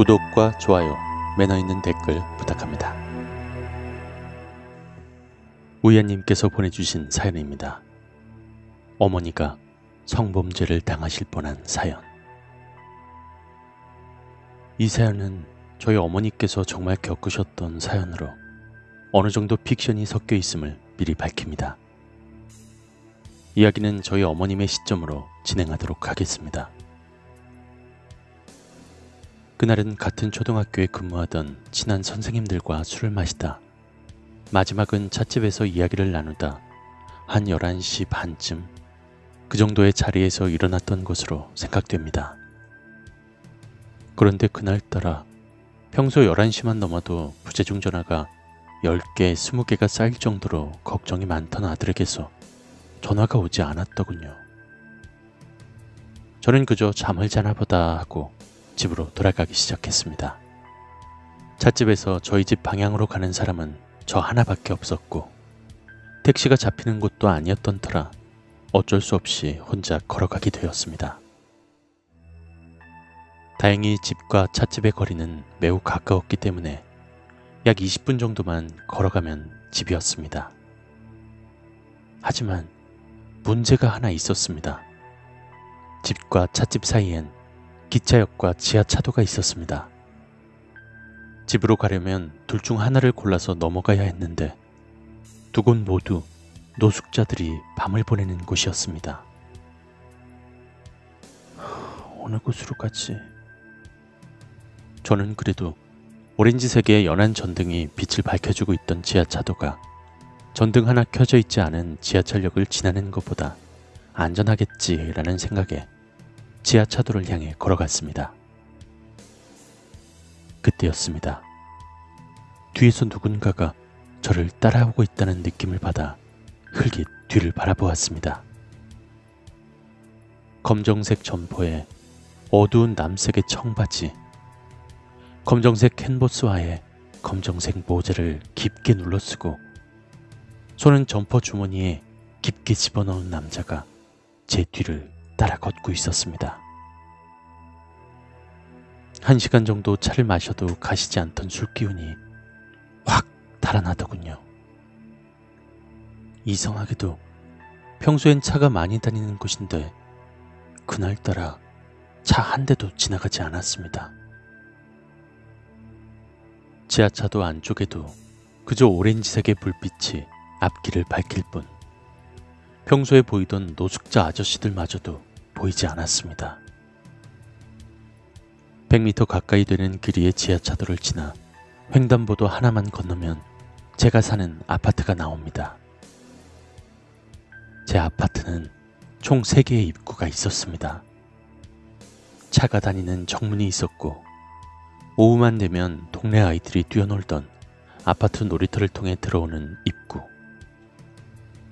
구독과 좋아요, 매너 있는 댓글 부탁합니다. 우연님께서 보내주신 사연입니다. 어머니가 성범죄를 당하실 뻔한 사연. 이 사연은 저희 어머니께서 정말 겪으셨던 사연으로 어느 정도 픽션이 섞여 있음을 미리 밝힙니다. 이야기는 저희 어머님의 시점으로 진행하도록 하겠습니다. 그날은 같은 초등학교에 근무하던 친한 선생님들과 술을 마시다 마지막은 찻집에서 이야기를 나누다 한 11시 반쯤 그 정도의 자리에서 일어났던 것으로 생각됩니다. 그런데 그날따라 평소 11시만 넘어도 부재중 전화가 10개, 20개가 쌓일 정도로 걱정이 많던 아들에게서 전화가 오지 않았더군요. 저는 그저 잠을 자나 보다 하고 집으로 돌아가기 시작했습니다. 찻집에서 저희 집 방향으로 가는 사람은 저 하나밖에 없었고 택시가 잡히는 곳도 아니었던 터라 어쩔 수 없이 혼자 걸어가게 되었습니다. 다행히 집과 찻집의 거리는 매우 가까웠기 때문에 약 20분 정도만 걸어가면 집이었습니다. 하지만 문제가 하나 있었습니다. 집과 찻집 사이엔 기차역과 지하차도가 있었습니다. 집으로 가려면 둘 중 하나를 골라서 넘어가야 했는데 두 곳 모두 노숙자들이 밤을 보내는 곳이었습니다. 어느 곳으로 가지? 저는 그래도 오렌지색의 연한 전등이 빛을 밝혀주고 있던 지하차도가 전등 하나 켜져 있지 않은 지하철역을 지나는 것보다 안전하겠지라는 생각에 지하차도를 향해 걸어갔습니다. 그때였습니다. 뒤에서 누군가가 저를 따라오고 있다는 느낌을 받아 흘깃 뒤를 바라보았습니다. 검정색 점퍼에 어두운 남색의 청바지, 검정색 캔버스와의 검정색 모자를 깊게 눌러쓰고 손은 점퍼 주머니에 깊게 집어넣은 남자가 제 뒤를 따라 걷고 있었습니다. 1시간 정도 차를 마셔도 가시지 않던 술기운이 확 달아나더군요. 이상하게도 평소엔 차가 많이 다니는 곳인데 그날따라 차 한 대도 지나가지 않았습니다. 지하차도 안쪽에도 그저 오렌지색의 불빛이 앞길을 밝힐 뿐 평소에 보이던 노숙자 아저씨들마저도 보이지 않았습니다. 100m 가까이 되는 길이의 지하차도를 지나 횡단보도 하나만 건너면 제가 사는 아파트가 나옵니다. 제 아파트는 총 3개의 입구가 있었습니다. 차가 다니는 정문이 있었고 오후만 되면 동네 아이들이 뛰어놀던 아파트 놀이터를 통해 들어오는 입구,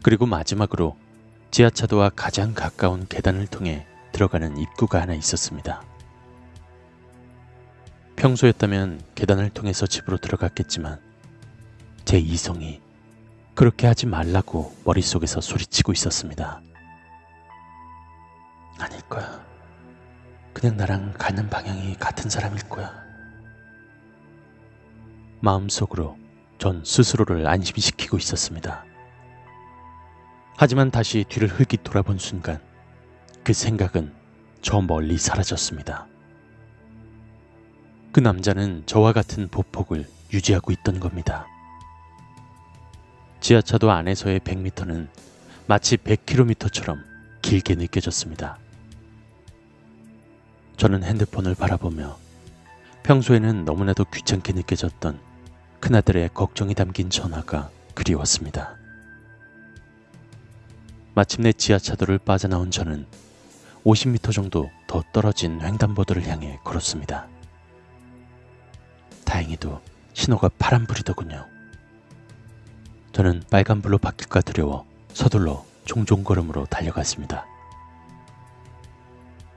그리고 마지막으로 지하차도와 가장 가까운 계단을 통해 들어가는 입구가 하나 있었습니다. 평소였다면 계단을 통해서 집으로 들어갔겠지만 제 이성이 그렇게 하지 말라고 머릿속에서 소리치고 있었습니다. 아닐 거야. 그냥 나랑 가는 방향이 같은 사람일 거야. 마음속으로 전 스스로를 안심시키고 있었습니다. 하지만 다시 뒤를 흘깃 돌아본 순간 그 생각은 저 멀리 사라졌습니다. 그 남자는 저와 같은 보폭을 유지하고 있던 겁니다. 지하차도 안에서의 100m는 마치 100km처럼 길게 느껴졌습니다. 저는 핸드폰을 바라보며 평소에는 너무나도 귀찮게 느껴졌던 큰아들의 걱정이 담긴 전화가 그리웠습니다. 마침내 지하차도를 빠져나온 저는 50m 정도 더 떨어진 횡단보도를 향해 걸었습니다. 다행히도 신호가 파란불이더군요. 저는 빨간불로 바뀔까 두려워 서둘러 종종걸음으로 달려갔습니다.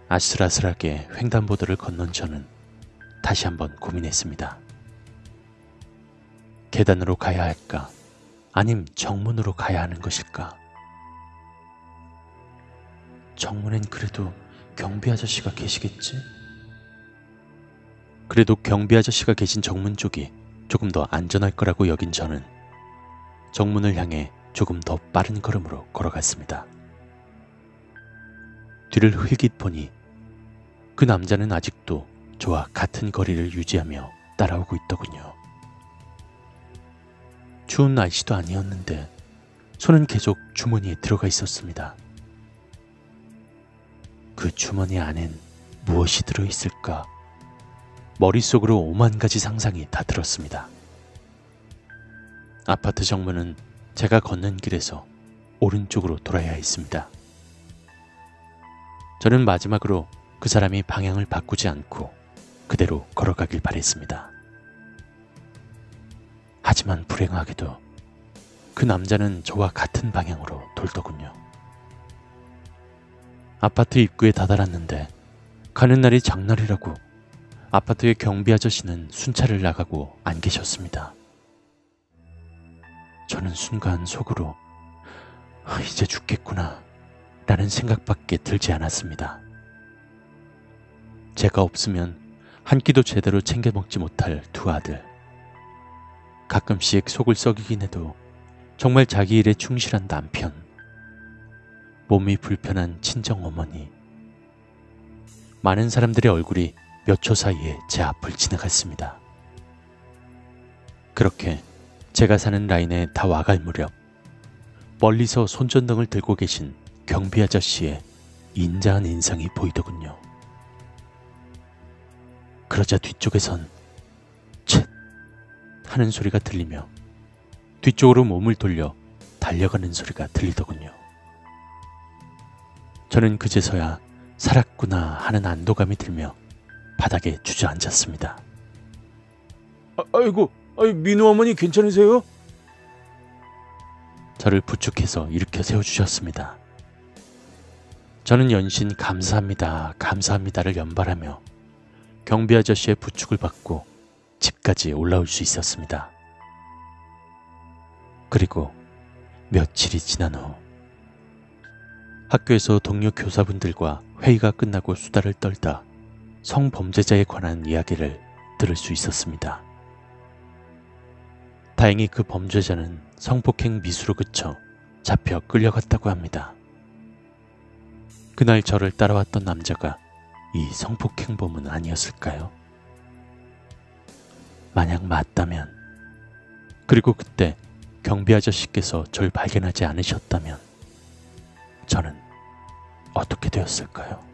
아슬아슬하게 횡단보도를 건넌 저는 다시 한번 고민했습니다. 계단으로 가야 할까? 아님 정문으로 가야 하는 것일까? 정문엔 그래도 경비 아저씨가 계시겠지? 그래도 경비 아저씨가 계신 정문 쪽이 조금 더 안전할 거라고 여긴 저는 정문을 향해 조금 더 빠른 걸음으로 걸어갔습니다. 뒤를 흘깃 보니 그 남자는 아직도 저와 같은 거리를 유지하며 따라오고 있더군요. 추운 날씨도 아니었는데 손은 계속 주머니에 들어가 있었습니다. 그 주머니 안엔 무엇이 들어있을까? 머릿속으로 5만 가지 상상이 다 들었습니다. 아파트 정문은 제가 걷는 길에서 오른쪽으로 돌아야 했습니다. 저는 마지막으로 그 사람이 방향을 바꾸지 않고 그대로 걸어가길 바랬습니다. 하지만 불행하게도 그 남자는 저와 같은 방향으로 돌더군요. 아파트 입구에 다다랐는데 가는 날이 장날이라고 아파트의 경비 아저씨는 순찰을 나가고 안 계셨습니다. 저는 순간 속으로 이제 죽겠구나 라는 생각밖에 들지 않았습니다. 제가 없으면 한 끼도 제대로 챙겨 먹지 못할 두 아들. 가끔씩 속을 썩이긴 해도 정말 자기 일에 충실한 남편. 몸이 불편한 친정어머니. 많은 사람들의 얼굴이 몇 초 사이에 제 앞을 지나갔습니다. 그렇게 제가 사는 라인에 다 와갈 무렵 멀리서 손전등을 들고 계신 경비 아저씨의 인자한 인상이 보이더군요. 그러자 뒤쪽에선 쳇 하는 소리가 들리며 뒤쪽으로 몸을 돌려 달려가는 소리가 들리더군요. 저는 그제서야 살았구나 하는 안도감이 들며 바닥에 주저앉았습니다. 아이고, 민우 어머니 괜찮으세요? 저를 부축해서 일으켜 세워주셨습니다. 저는 연신 감사합니다, 감사합니다를 연발하며 경비 아저씨의 부축을 받고 집까지 올라올 수 있었습니다. 그리고 며칠이 지난 후 학교에서 동료 교사분들과 회의가 끝나고 수다를 떨다 성범죄자에 관한 이야기를 들을 수 있었습니다. 다행히 그 범죄자는 성폭행 미수로 그쳐 잡혀 끌려갔다고 합니다. 그날 저를 따라왔던 남자가 이 성폭행범은 아니었을까요? 만약 맞다면, 그리고 그때 경비 아저씨께서 절 발견하지 않으셨다면 저는 어떻게 되었을까요?